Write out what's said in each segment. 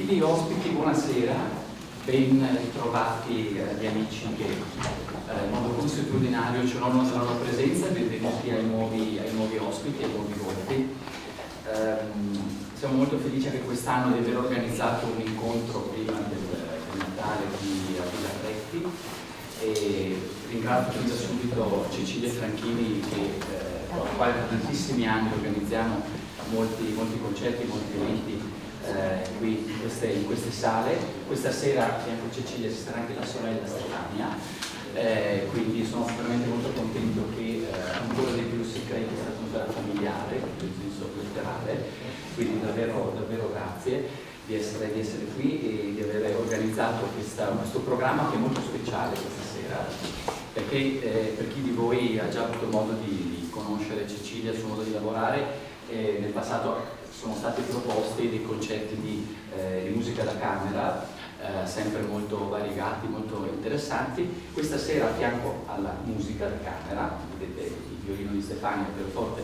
Gentili ospiti, buonasera, ben ritrovati gli amici che in modo consuetudinario ci onorano la loro presenza, benvenuti ai nuovi ospiti, ai nuovi volti. Siamo molto felici anche quest'anno di aver organizzato un incontro prima del Natale di Villa Tretti e ringrazio fin da subito Cecilia Franchini con la quale da tantissimi anni organizziamo molti concerti, molti eventi qui in queste sale. Questa sera a fianco a Cecilia ci sarà anche la sorella Stefania, quindi sono veramente molto contento che ancora di più si crei questa atmosfera familiare, nel senso letterale, quindi davvero grazie di essere qui e di aver organizzato questo programma che è molto speciale questa sera, perché per chi di voi ha già avuto modo di conoscere Cecilia, il suo modo di lavorare, nel passato sono stati proposti dei concerti di musica da camera, sempre molto variegati, molto interessanti. Questa sera a fianco alla musica da camera, vedete il violino di Stefania, il pianoforte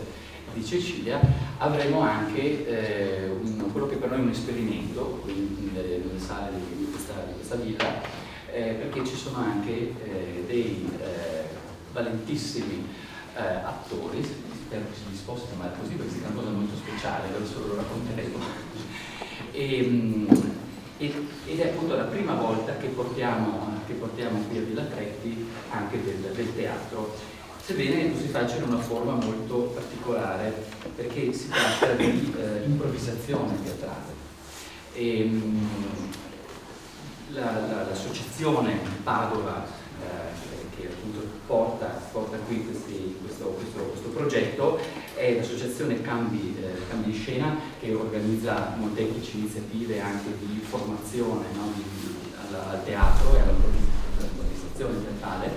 di Cecilia, avremo anche quello che per noi è un esperimento nelle sale di questa villa, perché ci sono anche dei valentissimi attori. Spero che si possa chiamare così perché è una cosa molto speciale, adesso lo racconteremo. Ed è appunto la prima volta che portiamo qui a Villa Tretti anche del teatro, sebbene lo si faccia in una forma molto particolare, perché si tratta di improvvisazione teatrale. L'associazione Padova che appunto porta qui questo progetto è l'associazione Cambi di Scena, che organizza molteplici iniziative anche di formazione, no, al teatro e all'improvvisazione teatrale,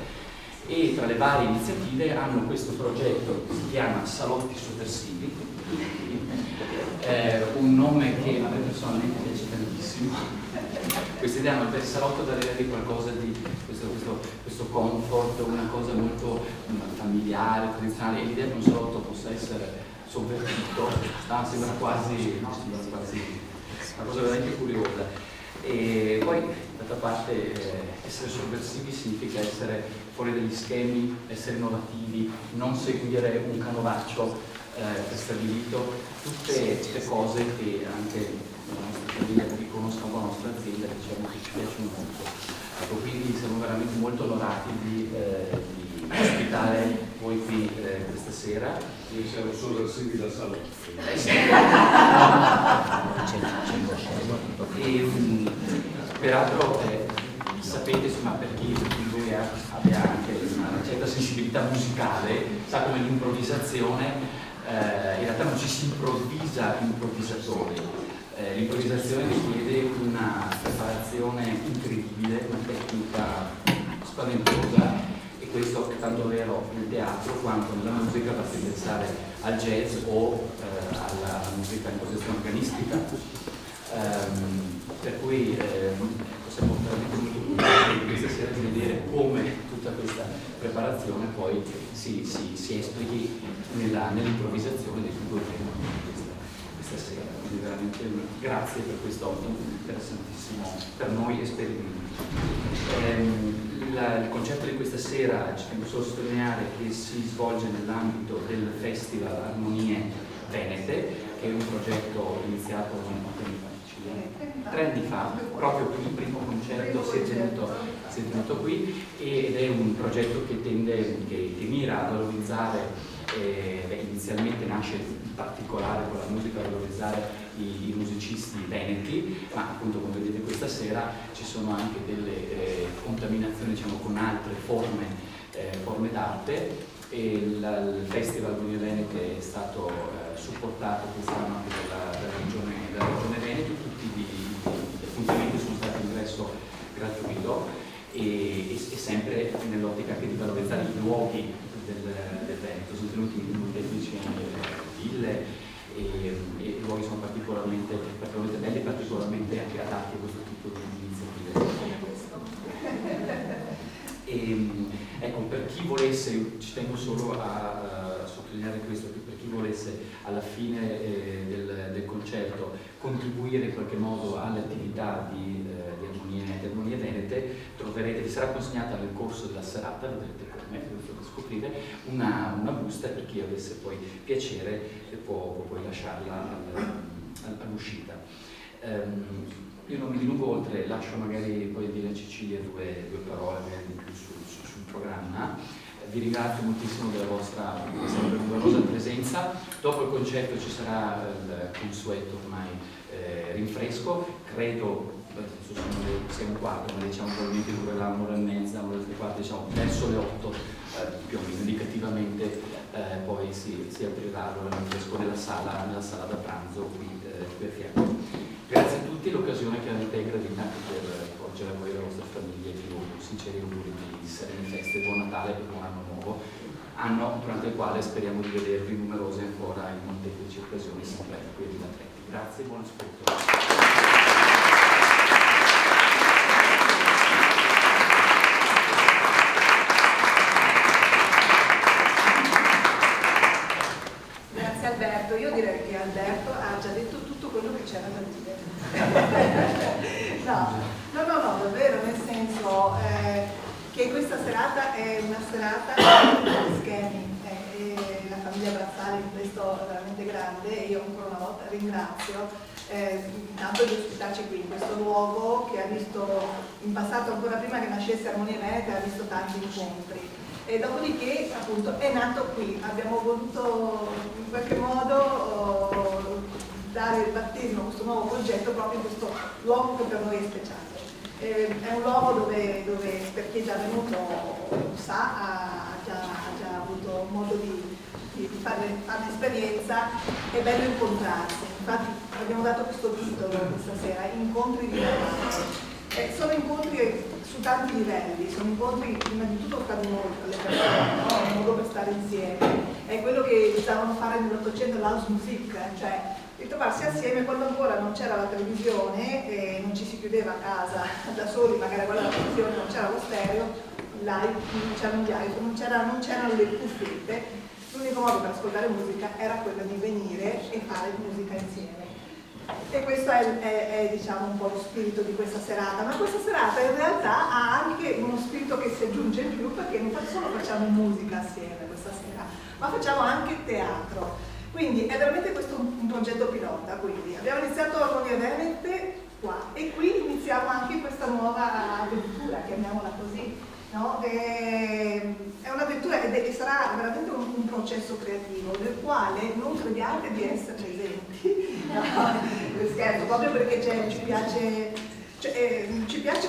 e tra le varie iniziative hanno questo progetto che si chiama Salotti Sovversivi, un nome che a me personalmente piace tantissimo. Questa idea del salotto da avere qualcosa di questo comfort, una cosa molto familiare, tradizionale, e l'idea che un salotto possa essere sovvertito sembra quasi una cosa veramente curiosa. E poi d'altra parte essere sovversivi significa essere fuori dagli schemi, essere innovativi, non seguire un canovaccio prestabilito, tutte cose che anche la nostra famiglia, che conoscono la nostra azienda, diciamo che ci piacciono molto. Ecco, quindi siamo veramente molto onorati di ospitare voi qui questa sera. Io siamo sovversivi da salotto. Peraltro sapete, insomma, per chi di voi abbia anche una certa sensibilità musicale, sa come l'improvvisazione in realtà non ci si improvvisa improvvisatori. L'improvvisazione richiede una preparazione incredibile, una tecnica spaventosa, e questo è tanto vero nel teatro quanto nella musica, basti pensare al jazz o alla musica in posizione organistica. Per cui siamo veramente molto curiosi questa sera di vedere come tutta questa preparazione poi si esplichi nell'improvvisazione di tutto il tema questa sera. Quindi veramente grazie per questo interessantissimo per noi esperimento. Il concerto di questa sera, ci tengo solo a sottolineare che si svolge nell'ambito del Festival Armonie Venete, che è un progetto iniziato 3 anni fa, proprio per il primo concerto si è tenuto qui, ed è un progetto che mira a valorizzare, inizialmente nasce in particolare con la musica, a valorizzare i musicisti veneti, ma appunto come vedete questa sera ci sono anche delle contaminazioni, diciamo, con altre forme d'arte, e il Festival Armonie Venete è stato supportato quest'anno anche dalla regione Veneto. Tutti gli appuntamenti sono stati ingresso gratuito e sempre nell'ottica che di valorizzare i luoghi del Veneto. Sono tenuti in molteplici ville e i luoghi sono particolarmente belli e particolarmente anche adatti a questo tipo di iniziative. Ecco, per chi volesse, ci tengo solo a sottolineare questo, che per chi chi volesse alla fine del concerto contribuire in qualche modo alle attività di Armonie Venete, troverete, vi sarà consegnata nel corso della serata, vedrete come scoprire una busta, per chi avesse poi piacere può poi lasciarla all'uscita. Io non mi dilungo oltre, lascio magari poi dire a Cecilia due parole magari di più sul programma. Vi ringrazio moltissimo della vostra sempre numerosa presenza. Dopo il concerto ci sarà il consueto ormai rinfresco, credo siamo un quarto, ma diciamo probabilmente durerà un'ora e mezza, un'ora e tre quarti, diciamo verso le 8 più o meno indicativamente, poi si aprirà il rinfresco nella sala da pranzo qui a fianco. Grazie a tutti, l'occasione che avete gradita per porgere a voi e alle vostre famiglie i più sinceri auguri di serene feste, buon Natale e buon anno nuovo, anno durante il quale speriamo di vedervi numerose ancora in molteplici occasioni sempre qui a Villa Tretti. Grazie e buon ascolto. Alberto, io direi che Alberto ha già detto tutto quello che c'era da dire. No, davvero, nel senso che questa serata è una serata di schemi, la famiglia Brazzali in questo è veramente grande, e io ancora una volta ringrazio intanto di ospitarci qui in questo luogo che ha visto in passato, ancora prima che nascesse Armonie Venete, ha visto tanti incontri. E dopodiché appunto è nato qui, abbiamo voluto in qualche modo dare il battesimo a questo nuovo progetto proprio in questo luogo che per noi è speciale. È un luogo dove per chi è già venuto sa, ha già avuto modo di fare l'esperienza, è bello incontrarsi. Infatti abbiamo dato questo titolo questa sera, Incontri di Verona. Sono incontri su tanti livelli, sono incontri prima di tutto tra di noi, per le persone, no? Un modo per stare insieme. È quello che stavano fare nell'Ottocento l'Hausmusik, cioè ritrovarsi assieme quando ancora non c'era la televisione e non ci si chiudeva a casa da soli, magari a guardare la televisione, non c'era lo stereo, live, non c'erano gli iPhone, non c'erano le cuffiette. L'unico modo per ascoltare musica era quello di venire e fare musica insieme. E questo è diciamo un po' lo spirito di questa serata, ma questa serata in realtà ha anche uno spirito che si aggiunge in più, perché non solo facciamo musica assieme questa sera, ma facciamo anche teatro. Quindi è veramente questo un progetto pilota. Quindi abbiamo iniziato Armonie Venete qua e qui iniziamo anche questa nuova avventura, chiamiamola così, no? È un'avventura e sarà veramente un processo creativo nel quale non crediate di essere presenti, no? Scherzo, proprio perché ci piace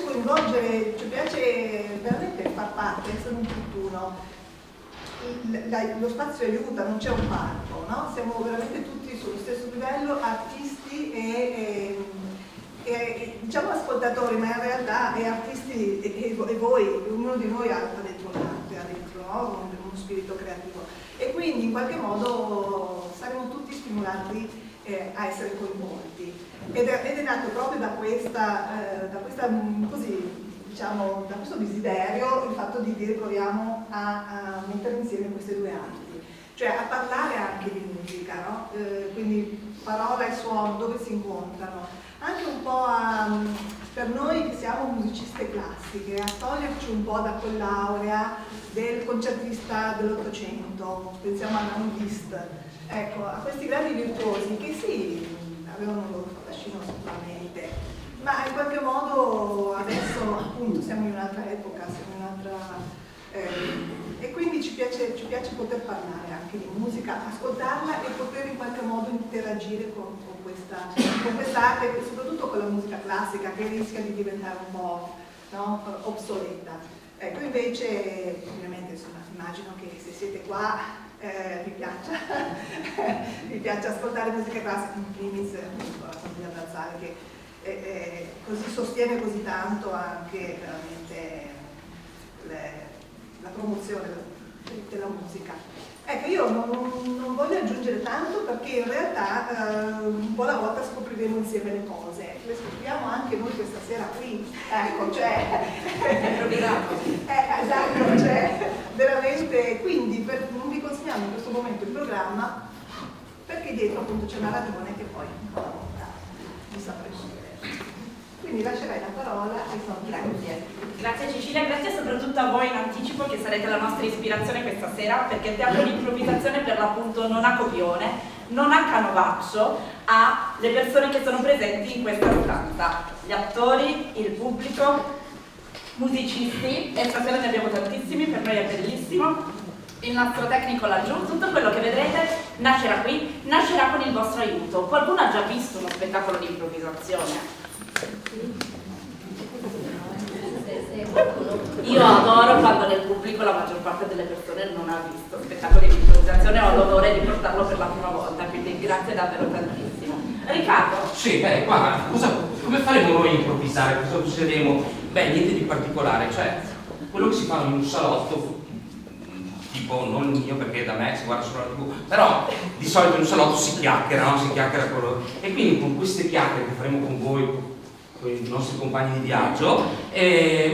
coinvolgere, ci piace veramente far parte, essere un tutt'uno. Lo spazio aiuta, non c'è un parco, no? Siamo veramente tutti sullo stesso livello, artisti e diciamo ascoltatori, ma in realtà è artisti e voi, ognuno di noi ha dentro l'arte, ha dentro, no? Uno spirito creativo, e quindi in qualche modo saremo tutti stimolati a essere coinvolti, ed è nato proprio da questo desiderio, il fatto di dire proviamo a mettere insieme queste due arti, cioè a parlare anche di musica, no? Quindi parola e suono dove si incontrano, anche un po' per noi che siamo musiciste classiche, a toglierci un po' da quell'aurea del concertista dell'Ottocento, pensiamo a Liszt, ecco, a questi grandi virtuosi che sì, avevano un loro fascino sicuramente, ma in qualche modo adesso appunto siamo in un'altra epoca, siamo in un'altra... e quindi ci piace poter parlare anche di musica, ascoltarla e poter in qualche modo interagire con quest'arte e soprattutto con la musica classica, che rischia di diventare un po', no, obsoleta. Ecco, invece ovviamente insomma, immagino che se siete qua vi piace ascoltare musica classica, in primis la famiglia Brazzali che così sostiene così tanto anche veramente la promozione della musica. Ecco, io non voglio aggiungere tanto, perché in realtà un po' alla volta scopriremo insieme le cose, le scopriamo anche noi questa sera qui, ecco, cioè esatto, cioè veramente, quindi non vi consegniamo in questo momento il programma, perché dietro appunto c'è una ragione che poi ancora una volta vi sapremo. Quindi lascerei la parola ai Grazie. Grazie Cecilia, grazie soprattutto a voi in anticipo che sarete la nostra ispirazione questa sera, perché il teatro di improvvisazione per l'appunto non ha copione, non ha canovaccio, ha le persone che sono presenti in questa stanza, gli attori, il pubblico, musicisti, e stasera ne abbiamo tantissimi, per noi è bellissimo, il nostro tecnico laggiù, tutto quello che vedrete nascerà qui, nascerà con il vostro aiuto. Qualcuno ha già visto uno spettacolo di improvvisazione? Io adoro quando nel pubblico la maggior parte delle persone non ha visto spettacoli di improvvisazione, ho l'onore di portarlo per la prima volta, quindi grazie davvero tantissimo. Riccardo? Sì, qua come faremo noi a improvvisare? Cosa useremo? Beh, niente di particolare, cioè quello che si fa in un salotto, tipo, non il mio perché da me si guarda solo la TV, però di solito in un salotto si chiacchiera, no? Si chiacchiera quello. E quindi con queste chiacchiere che faremo con voi, con i nostri compagni di viaggio,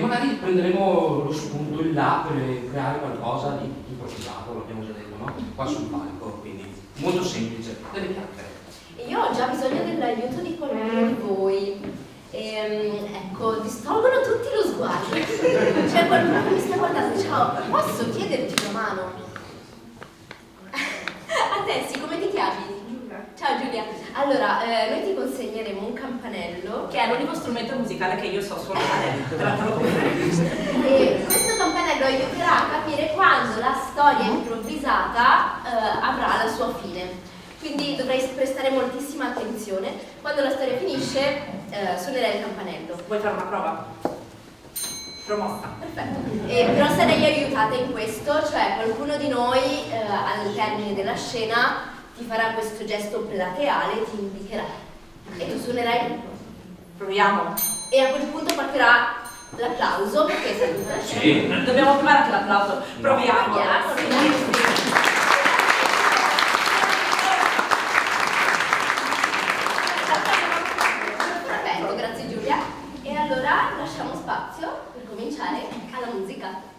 magari prenderemo lo spunto in là per creare qualcosa di improvvisato, l'abbiamo già detto, no? Qua sul palco, quindi molto semplice, delle chiacchiere. Io ho già bisogno dell'aiuto di qualcuno di voi. Ecco, distolgono tutti lo sguardo. C'è qualcuno che mi sta guardando. Ciao, posso chiederti una mano? A te, sì, come ti chiami? Ciao Giulia. Allora, noi ti consegneremo un campanello. Che è l'unico strumento musicale che io so suonare, trattalo con me. E questo campanello aiuterà a capire quando la storia improvvisata avrà la sua fine. Quindi dovrai prestare moltissima attenzione. Quando la storia finisce, suonerai il campanello. Vuoi fare una prova? Promossa. Perfetto. Però sarei aiutata in questo, cioè qualcuno di noi al termine della scena ti farà questo gesto plateale, ti indicherà e tu suonerai. Proviamo. E a quel punto partirà l'applauso perché sei tutta la scena. Sì. Dobbiamo provare anche l'applauso. Proviamo. Perfetto, grazie Giulia. E allora lasciamo spazio per cominciare alla musica.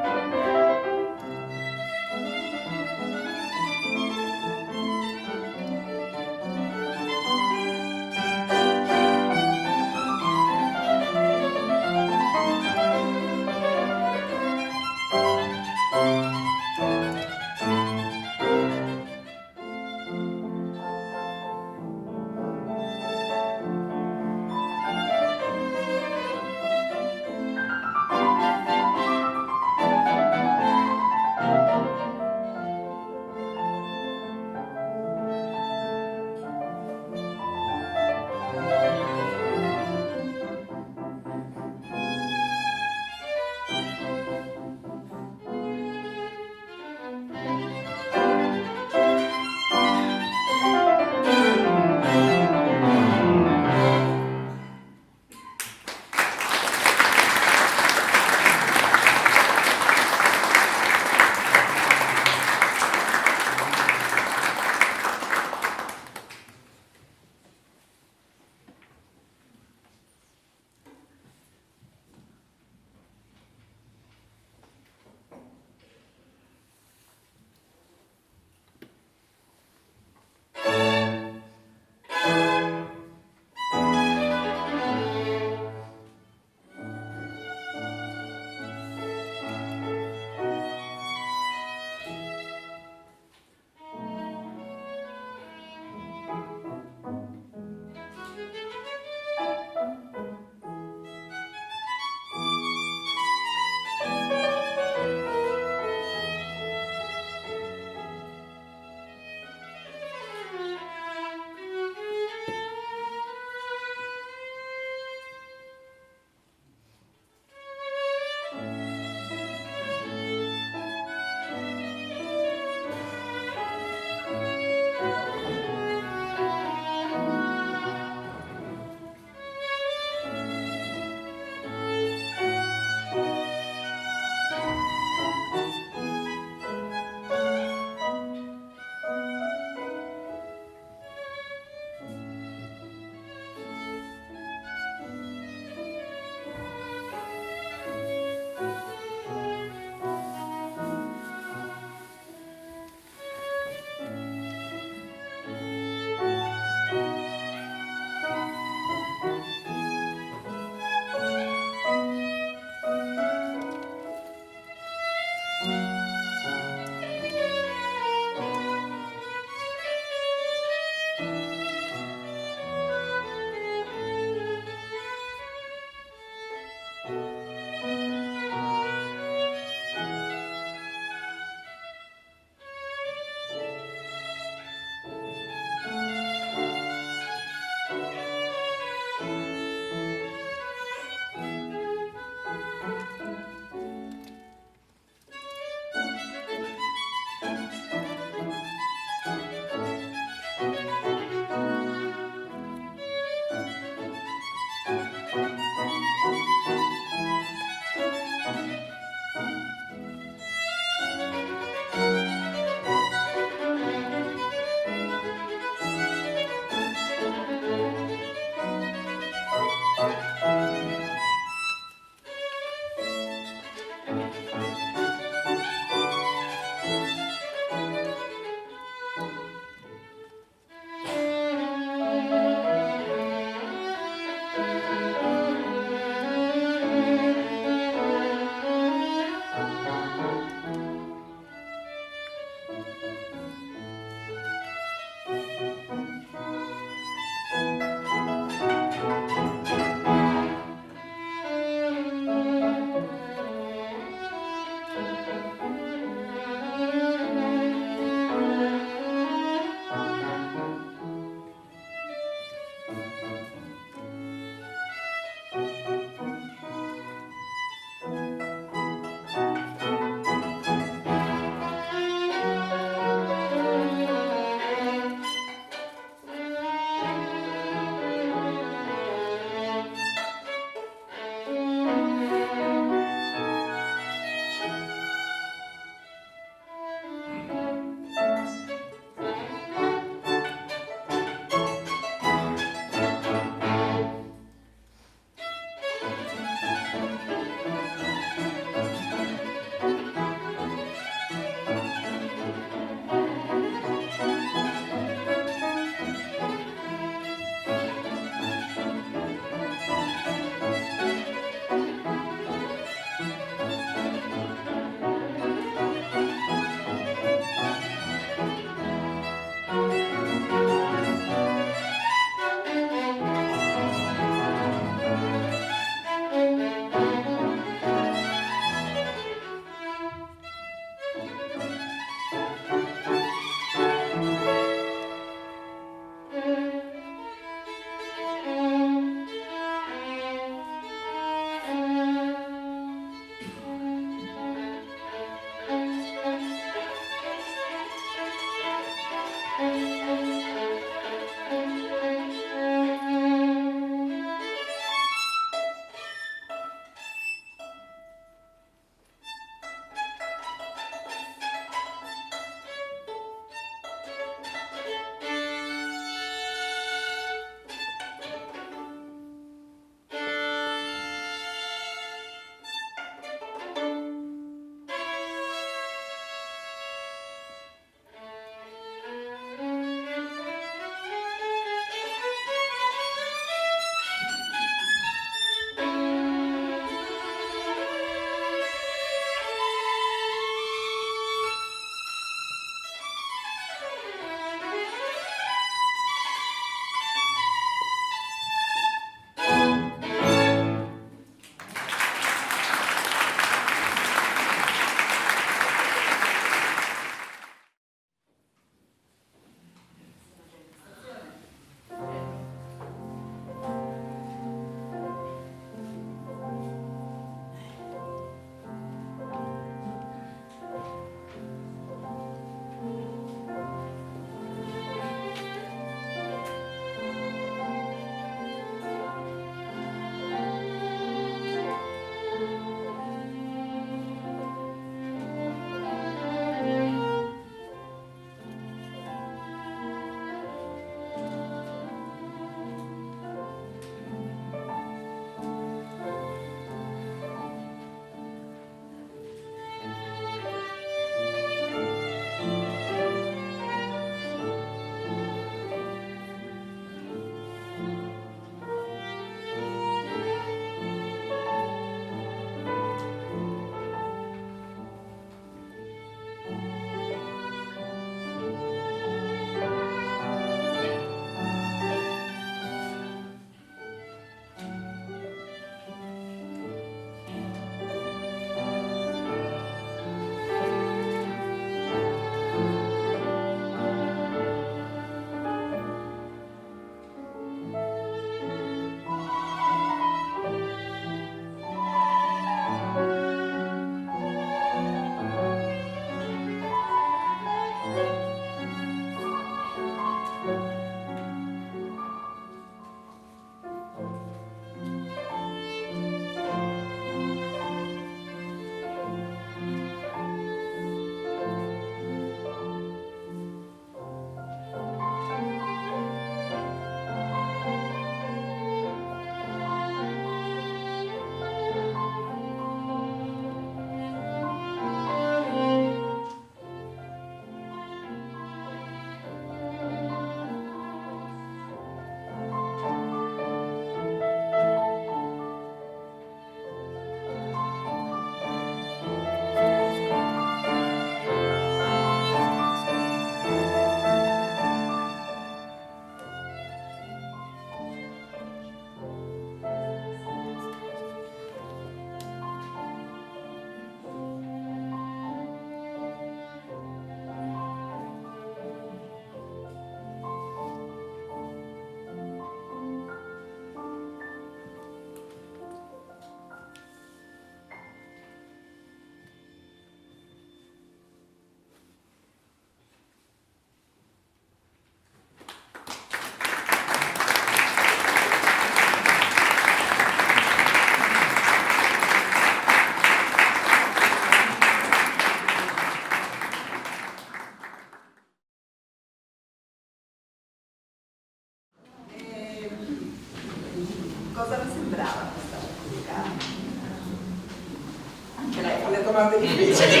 domande difficili.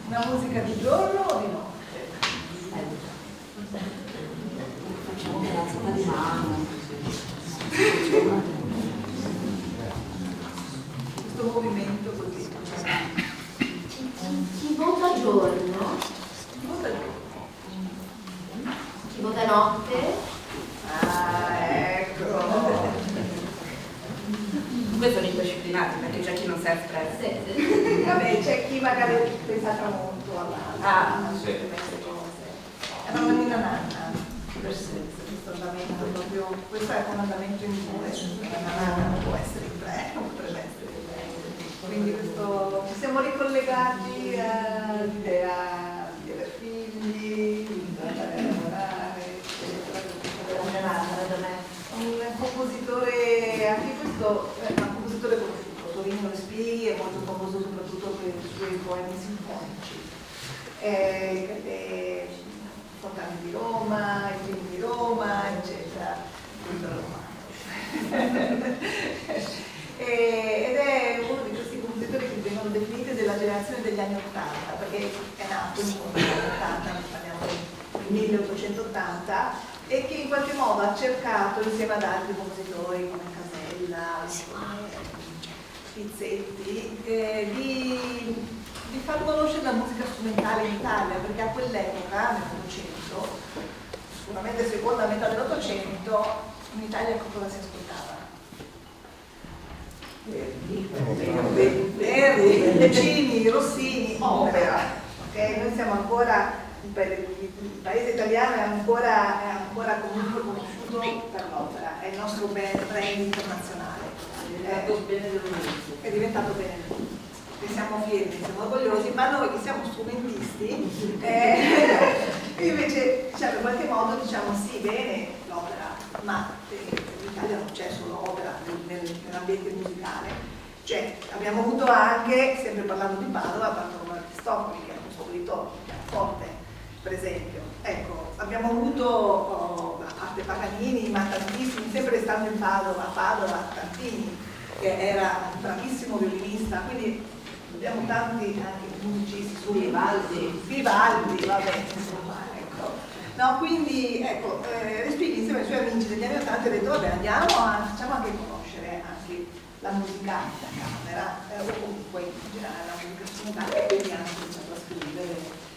Una musica di giorno o di notte? Facciamo una razza di mano. Questo movimento così. Chi vota giorno? Chi vota giorno? Chi vota notte? Ah, ecco. Due sono indisciplinati perché c'è chi non si è espresso. Sì. Vabbè, c'è chi magari pensa molto all'altro. Ah, sì. Queste cose. È una bambina nanna, per sé, questo andamento proprio, questo è un andamento in due, una nanna non può essere in tre, non potrebbe essere in tre. Quindi questo, ci siamo ricollegati all'idea di avere figli, di andare a lavorare, eccetera. Un compositore, anche questo è un compositore conosciuto, Torino Respighi, è molto famoso soprattutto per i suoi poemi sinfonici. Fontane di Roma, i primi di Roma, eccetera, tutto romano. Ed è uno di questi compositori che vengono definiti della generazione degli anni 80, perché è nato negli anni 80, parliamo del 1880, e che in qualche modo ha cercato, insieme ad altri compositori come Casella, Pizzetti, di far conoscere la musica strumentale in Italia, perché a quell'epoca, nell'Ottocento, sicuramente seconda metà dell'Ottocento, in Italia cosa si ascoltava? Verdi, Lecini, Rossini, opera. Okay? Noi siamo ancora, il paese italiano è ancora comunque conosciuto per l'opera, è il nostro brand internazionale. È diventato bene dell'umanizzo. Che siamo fieri, siamo orgogliosi, ma noi che siamo strumentisti, invece diciamo, in qualche modo diciamo sì, bene l'opera, ma in Italia non c'è solo opera nell'ambiente musicale, cioè abbiamo avuto anche, sempre parlando di Padova, Bartolomeo Cristofori, che è un compositore forte, per esempio. Ecco, abbiamo avuto, a parte Paganini, ma tantissimi, sempre stando in Padova, Tantini, che era un bravissimo violinista, quindi abbiamo tanti anche musicisti, Vivaldi, vabbè, insomma, ecco. No, quindi, ecco, Respighi insieme ai suoi amici degli anni 80 ha detto, vabbè, facciamo anche conoscere anche la musica da camera, o comunque in generale la musica strumentale, e quindi anche iniziato a scrivere.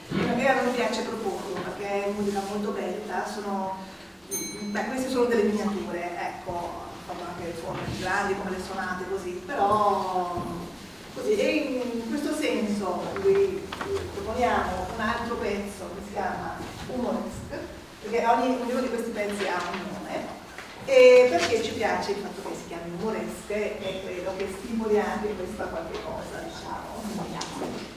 E a me piace proporlo, perché è musica molto bella, queste sono delle miniature, ecco, ho fatto anche forme grandi come le sonate così, però così. E in questo senso vi proponiamo un altro pezzo che si chiama Humoresque, perché ognuno di questi pezzi ha un nome, e perché ci piace il fatto che si chiami Humoresque e credo che stimoli anche questa qualche cosa, diciamo.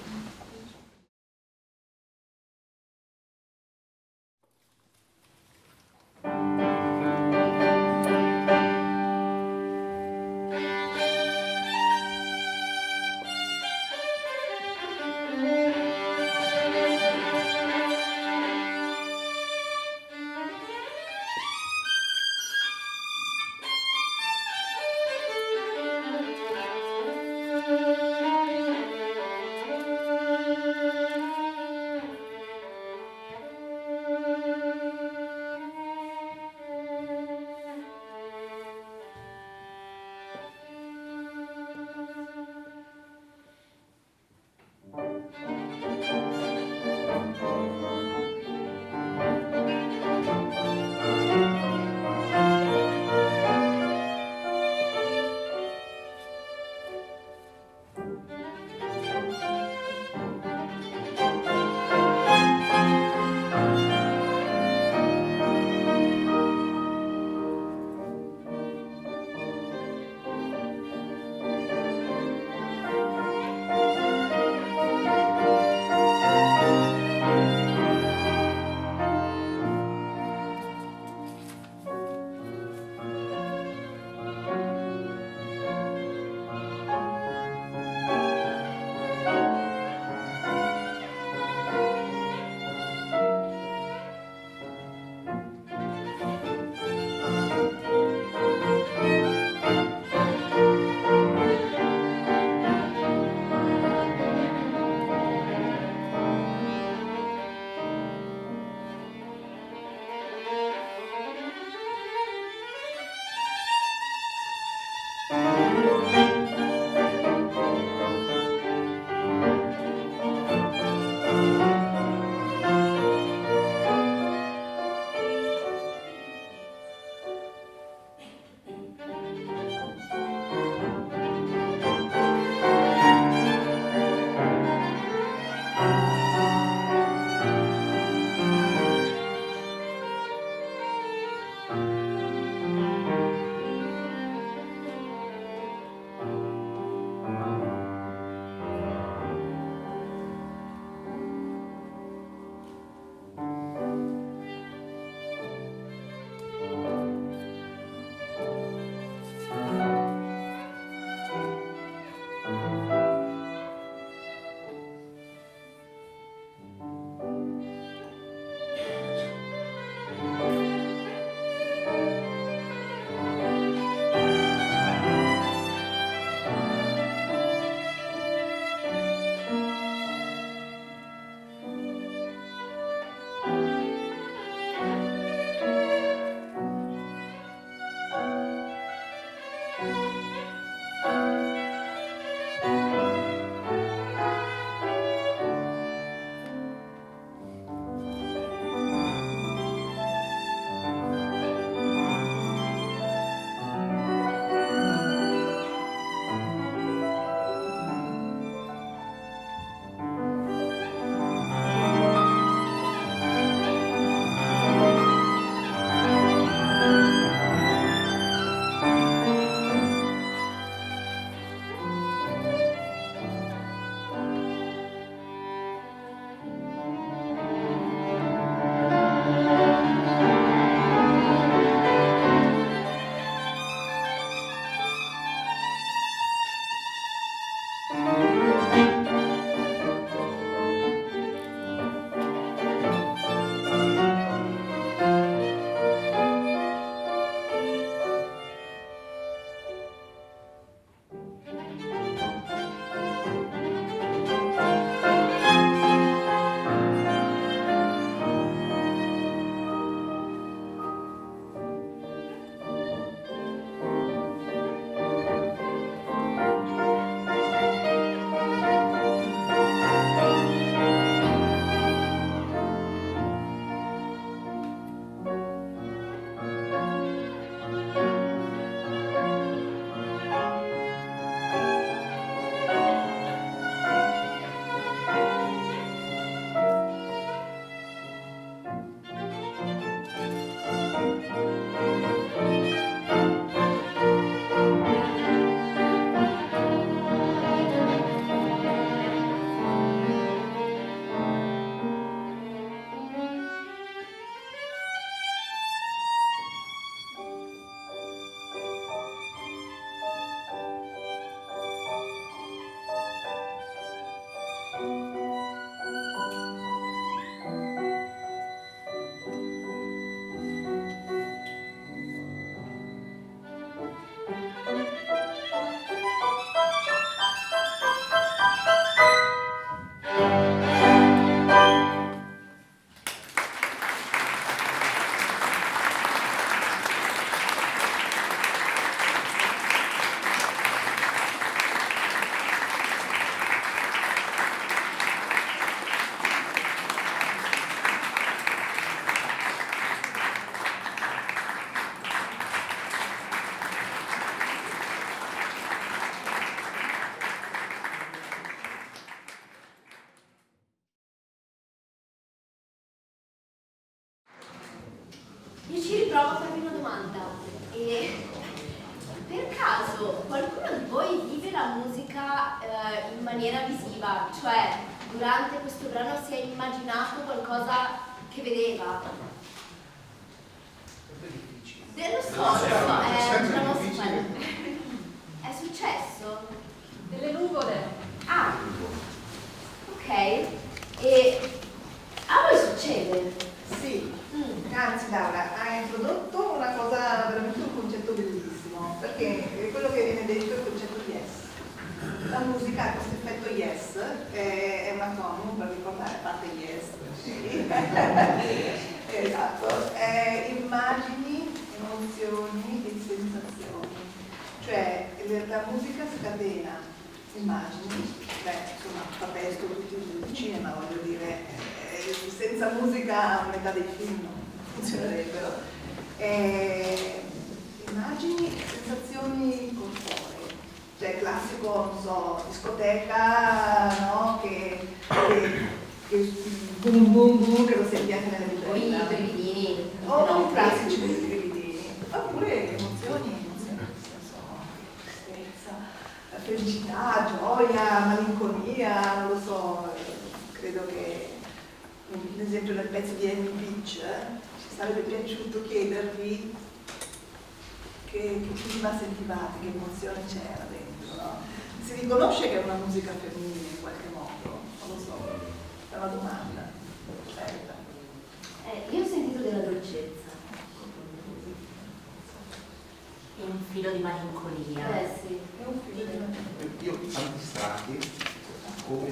Io ci riprovo a farvi una domanda. Per caso qualcuno di voi vive la musica in maniera visiva? Cioè, durante questo brano si è immaginato qualcosa che vedeva? Dello scorso, bravo Stefano. È successo? Delle nuvole. Ah, ok. E a voi succede? Sì, anzi Laura, hai introdotto una cosa, veramente un concetto bellissimo, perché quello che viene detto è il concetto di yes. La musica ha questo effetto yes, è un acronimo per ricordare, a parte yes, sì. Esatto, immagini, emozioni e sensazioni, cioè la musica scatena immagini, insomma fa testo tutti il cinema, voglio dire, senza musica a metà dei film non funzionerebbero. Immagini e sensazioni corporee, cioè classico, non so, discoteca, no? Che boom boom boom, che lo senti anche nelle O i vitrine. brividini. O i classici brividini, oppure emozioni, nel senso, tristezza, felicità, gioia, malinconia, non lo so, credo che ad esempio nel pezzo di Amy Beach ci sarebbe piaciuto chiedervi che clima sentivate, che emozione c'era dentro, no? Si riconosce che è una musica femminile in qualche modo? Non lo so, è una domanda. Certo. Io ho sentito della dolcezza. E un filo di malinconia. Sì. È un film. Io tanti strati, come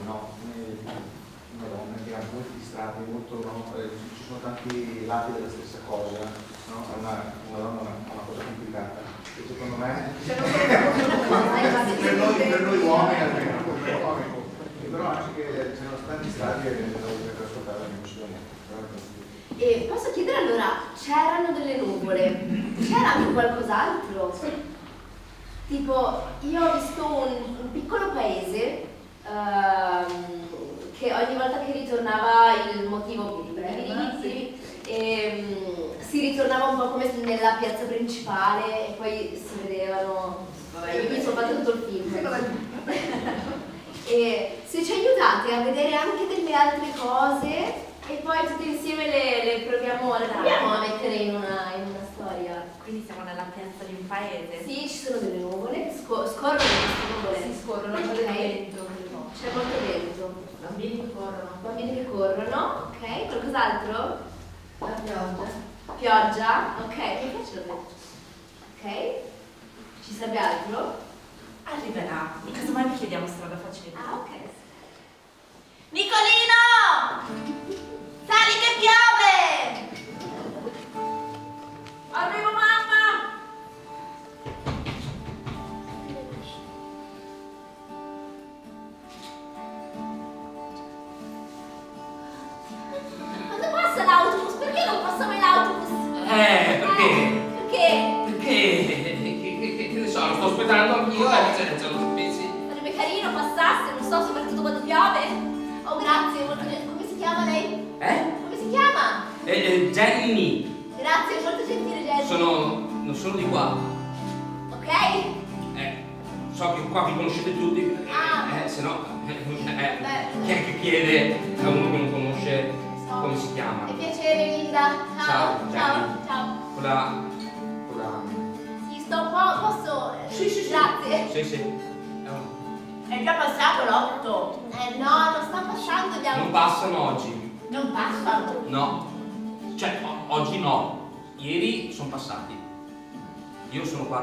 una donna che ha molti strati, molto, no? Ci sono tanti lati della stessa cosa, no? Una donna è una cosa complicata, e secondo me per noi uomini almeno, però anche che c'erano tanti strati e per ascoltare la emozione. E posso chiedere allora, c'erano delle nuvole, c'era anche qualcos'altro? Tipo, io ho visto un piccolo paese che ogni volta che ritornava il motivo si ritornava un po' come nella piazza principale e poi si vedevano. Io mi sono fatto tutto il film. E se ci aiutate a vedere anche delle altre cose e poi tutte insieme le proviamo a mettere in una storia. Quindi siamo nella piazza di un paese. Sì, ci sono delle nuvole, scorrono queste nuvole. Si scorrono, c'è del vento, credo. C'è molto vento. Bambini che corrono. Bambini che corrono, ok. Qualcos'altro? La pioggia. Pioggia, ok. Mi piace la pioggia. Ok. Ci serve altro? Arriverà. E casomai vi chiediamo strada facile. Ah, ok. Nicolino! Sali che piove! Arrivo mamma! Quando passa l'autobus? Perché non passa mai l'autobus? Perché? Perché? Che ne so, lo sto aspettando anch'io la licenza, lo sapessi. Sarebbe carino passasse, non so, soprattutto quando piove. Oh, grazie, molto gentile. Come si chiama lei? Come si chiama? Jenny. Grazie, molto gentile, Jenny. Non sono di qua. Ok? So che qua vi conoscete tutti. Se no, chi è che chiede a uno che non conosce come si chiama? È piacere, Linda. Ciao. Ciao, Ciao. Jenny. Ciao. Con la... Sì, sto un po'. Posso? Sì. Grazie. Sì. È già passato l'8. No, non sta passando, abbiamo. Non passano oggi. Non passano. No. Cioè, oggi no. Ieri sono passati. Io sono qua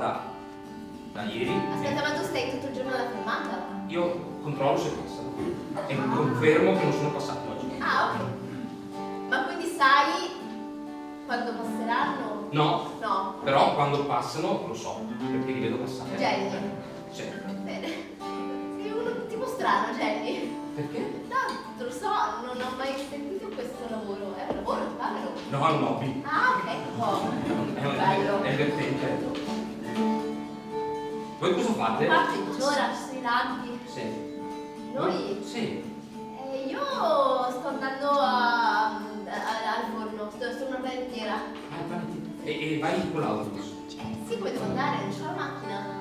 da ieri. Aspetta, ma tu stai tutto il giorno alla fermata? Io controllo se passano. E confermo che non sono passati oggi. Ah, ok. Ma quindi sai quando passeranno? No. No. Però quando passano lo so, perché li vedo passare. Jenny. Sì. Bene. Sei uno tipo strano, Jenny. Perché? No, te lo so, non ho mai sentito questo lavoro. È un lavoro, ti pare? No, è un hobby. Ah, ok. Oh, bello. È divertente. Voi cosa fate? Parte ora, ci sono i lampi. Sì. Noi? Sì. Io sto andando al forno, sto in una panettiera. E vai con l'autobus? Sì, poi devo andare, non c'ho la macchina.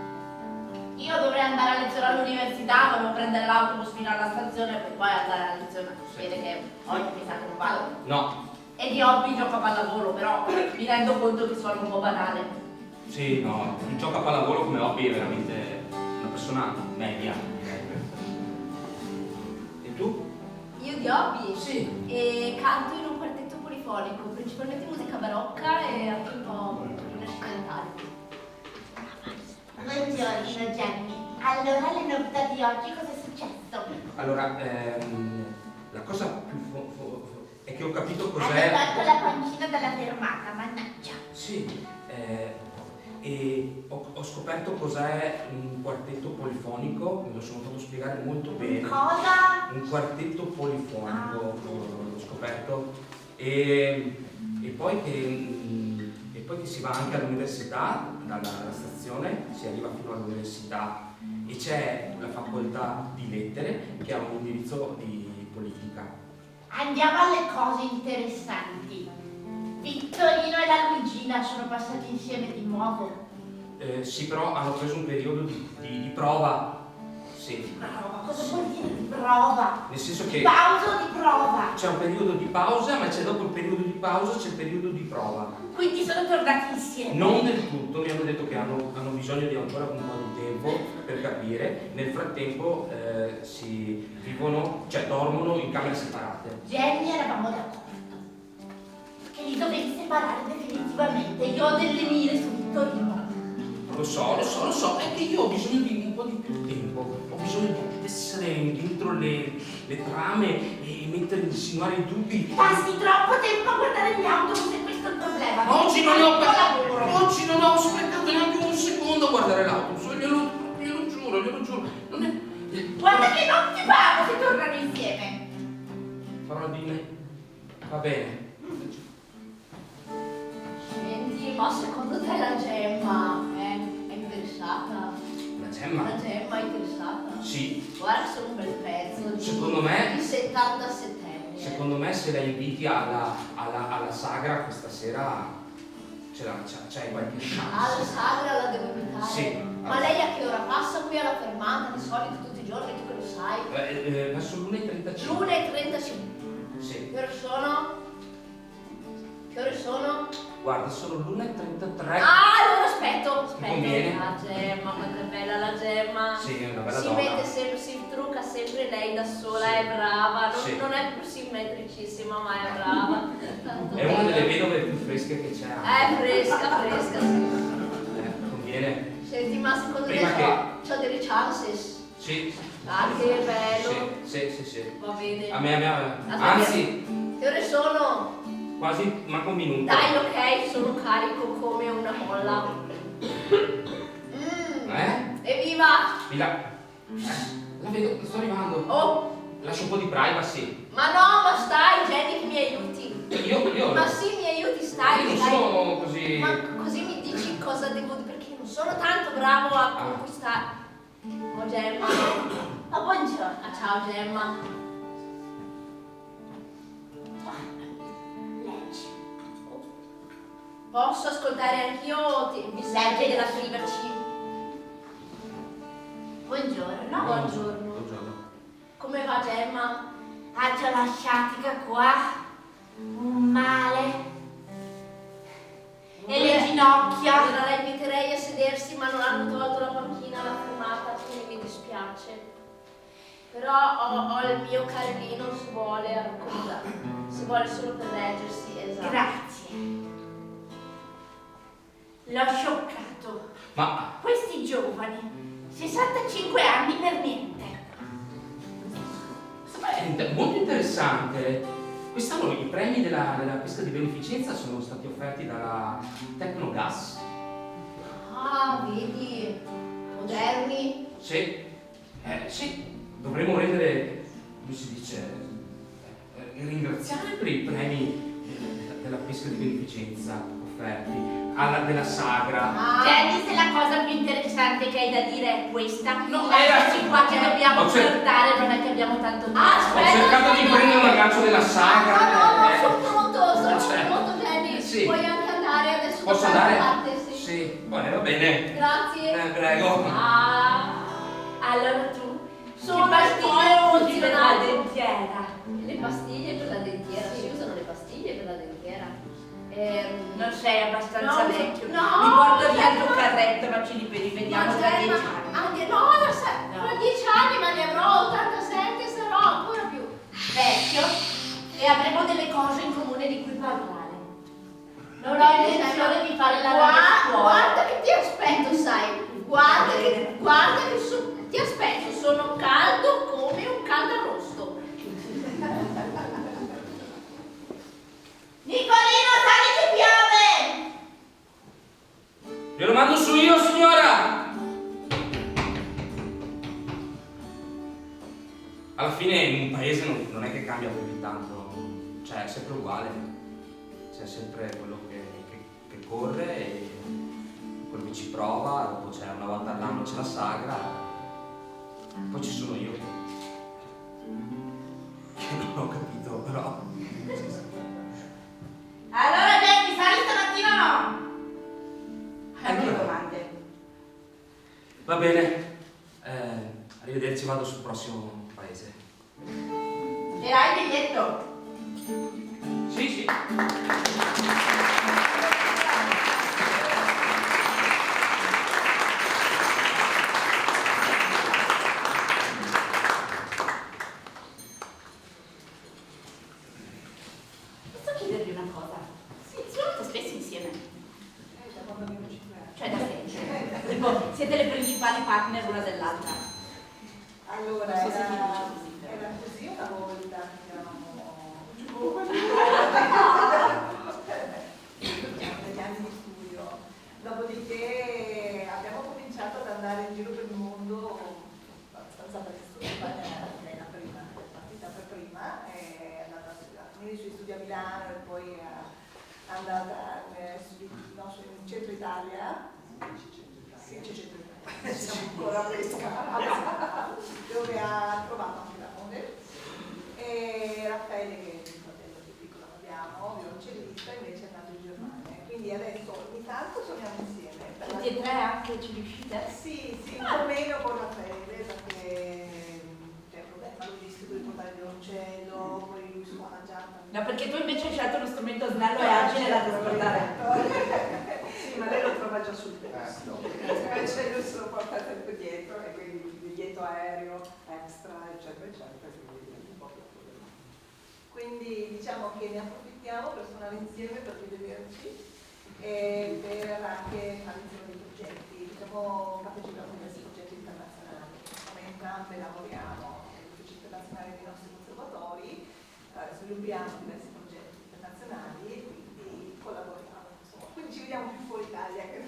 Io dovrei andare a lezione all'università, volevo prendere l'autobus fino alla stazione per poi andare alla lezione. Si vede che oggi mi sa che non vado. No. E di hobby gioco a pallavolo, però mi rendo conto che sono un po' banale. Sì, no. Chi gioca a pallavolo come hobby è veramente una persona media. E tu? Io di hobby? Sì. E canto in un quartetto polifonico, principalmente musica barocca e anche un po' rinascimentale. Buongiorno Jenny, allora le novità di oggi cosa è successo? Allora, la cosa più è che ho capito Hai cos'è. tolto la pancina dalla fermata, mannaggia. Sì, e ho scoperto cos'è un quartetto polifonico, me lo sono fatto spiegare molto bene. Cosa? Un quartetto polifonico, l'ho scoperto, e poi che si va anche all'università, dalla stazione si arriva fino all'università e c'è la facoltà di lettere che ha un indirizzo di politica. Andiamo alle cose interessanti. Vittorino e la Luigina sono passati insieme di nuovo. Sì, però hanno preso un periodo di prova. Sì. Prova? Cosa vuol dire di prova? Nel senso Di che pausa o di prova? c'è un periodo di pausa, ma c'è dopo il periodo di pausa c'è il periodo di prova. Quindi sono tornati insieme. Non del tutto, mi hanno detto che hanno bisogno di ancora un po' di tempo per capire, nel frattempo si vivono, cioè dormono in camere separate. Jenny, eravamo d'accordo che li dovevi separare definitivamente. Io ho delle mire su Vittorino. Lo so, è che io ho bisogno di un po' di più tempo, ho bisogno di essere dentro le trame e mettere, insinuare i dubbi. Passi troppo tempo a guardare gli autobus e questo è il problema. Oggi non ho sprecato neanche un secondo a guardare l'autobus, glielo giuro, non è... Guarda che non ti pago se tornano insieme. Farò di me. Va bene. Senti, ma secondo te la Gemma è interessata? La Gemma? La Gemma è interessata? Sì. Guarda, sono un bel pezzo di, Secondo me- di 77 anni. Secondo me se la inviti alla sagra questa sera c'hai qualche Alla chance. sagra la devo invitare. Sì. Ma lei a che ora passa qui alla fermata? Di solito tutti i giorni, tu che lo sai. Verso l'1:35. l'1:35. Sì. Che ore sono? Che ore sono? Guarda, sono l'1:33. Allora aspetto. conviene? La Gemma, ma che bella la Gemma. Sì, è una bella Si donna. mette sempre, si trucca sempre lei da sola, è brava, Sì. non è più simmetricissima, ma è brava. È una delle vedove più fresche che c'è. È fresca, sì. Conviene. Senti, ma secondo te Prima c'ho delle chances? Sì. Ah, che bello. Sì. Va bene. A me. Anzi, Che ore sono? quasi manca un minuto. Dai, ok, sono carico come una molla. Evviva! La vedo, sto arrivando. Oh, Lascio un po' di privacy. ma no, ma stai, Jenny, che mi aiuti. Io Ma sì, mi aiuti, stai. non stai. sono così. Ma così mi dici cosa devo dire, perché non sono tanto bravo a conquistare. Oh Gemma. Ma buongiorno. Ah, ciao Gemma. Leggi. Posso ascoltare anch'io o mi serve della privacy? Buongiorno. Buongiorno. Come va Gemma? Ah, ti ho lasciati che qua. Un male. E le ginocchia. Allora la inviterei a sedersi, ma non hanno tolto la panchina alla fermata, quindi mi dispiace. Però ho il mio carellino se vuole accomodare. Se vuole solo per leggersi, esatto. Grazie. L'ho scioccato. Ma Questi giovani, 65 anni per niente. è molto interessante. Quest'anno i premi della pesca di beneficenza sono stati offerti dalla Tecnogas. Ah, vedi, moderni. Sì. Dovremmo rendere, come si dice, ringraziare per i premi della pesca di beneficenza offerti, della sagra. Jenny, se la cosa più interessante che hai da dire è questa, No, lasciaci qua che dobbiamo Ho cer- flirtare, non è che abbiamo tanto tempo. Aspetta, Ho cercato di prendere un aggancio della sagra. No, sono Cioè, pronto, Jenny. sì. Puoi anche andare adesso. Posso da qualche andare? parte, sì. Sì, va bene. Grazie. Prego. Allora tu, Sono che pastiglie usi per la funzionali. dentiera? Le pastiglie per la dentiera, si usano le pastiglie per la dentiera. Non sei abbastanza No, vecchio. no. Mi porto via il tuo carretto, ma ci rivediamo tra 10 anni. Anche no, fra 10 anni, ma ne avrò 87, sarò ancora più. Vecchio, e avremo delle cose in comune di cui parlare. Non ho intenzione di fare la scuola. Guarda che ti aspetto, sai. Guarda che ti aspetto, sono caldo come un caldarosto. Nicolino, sali che piove! Glielo mando su io, signora! Alla fine in un paese non è che cambia così tanto, cioè è sempre uguale, c'è sempre quello che corre e quello che ci prova, dopo c'è una volta all'anno c'è la sagra, poi ci sono io che non ho capito però. Allora Jenny, sali stamattina o no? Allora. Domande. Va bene, arrivederci, vado sul prossimo paese. E hai il biglietto? Sì. partner una dell'altra. Allora, Non so se si dice così, però. era così una volta, degli anni di studio. Dopodiché abbiamo cominciato ad andare in giro per il mondo abbastanza presto. Lei è la prima, è partita per prima, è andata a finire i suoi studi a Milano e poi è andata in centro Italia. Sì, c'è centro Italia, siamo ancora a Pescara, dove ha trovato anche l'amore. E Raffaele, che è il fratello più piccolo che abbiamo, violoncellista, invece è andato in Germania. Quindi adesso ogni tanto suoniamo insieme. Tutti e tre anche ci riuscite? Sì, un po' meno con Raffaele, perché c'è il problema logistico di portare il violoncello, poi lui suona già. No, perché tu invece hai scelto uno strumento snello e agile da trasportare. Sì, ma lei lo trova già sul testo. Invece lui se lo porta sempre dietro, e quindi il biglietto aereo, extra, eccetera, eccetera. Quindi diciamo che ne approfittiamo per suonare insieme, per rivederci e per anche fare insieme dei progetti. Siamo partecipato a diversi progetti internazionali, come entrambe lavoriamo negli uffici internazionali dei nostri conservatori, sviluppiamo diversi progetti internazionali e quindi collaboriamo. Insomma. Quindi ci vediamo più fuori Italia che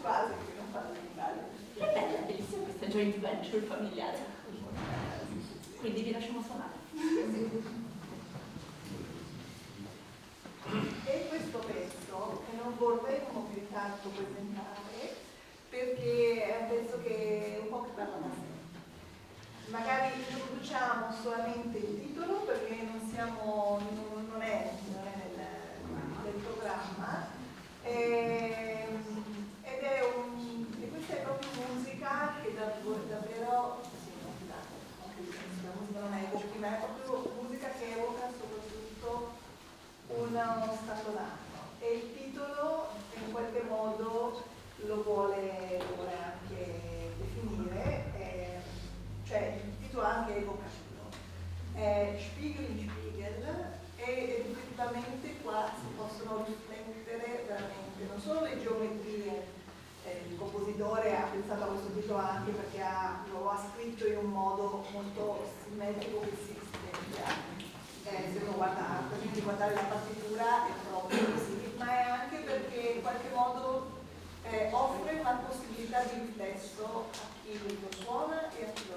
quasi che non fare in Italia. Che bella, bellissima questa joint venture familiare. Quindi vi lasciamo suonare. E questo pezzo, che non vorremmo più tanto presentare, perché è un pezzo che è un po' che parla da sé. Magari introduciamo solamente il titolo, perché non è nel programma, e questa è proprio musica che davvero, sì, la musica non è evoca, ma è proprio musica che evoca soprattutto uno stato d'animo, e il titolo in qualche modo lo vuole anche definire, cioè il titolo anche evocativo, è Spiegel in Spiegel, e effettivamente qua si possono riflettere veramente non solo le geometrie. Il compositore ha pensato a questo titolo anche perché lo ha scritto in un modo molto simmetrico che si rispecchia. Se uno guarda, prima di guardare la partitura è proprio così, ma è anche perché in qualche modo offre una possibilità di riflesso a chi lo suona e a chi lo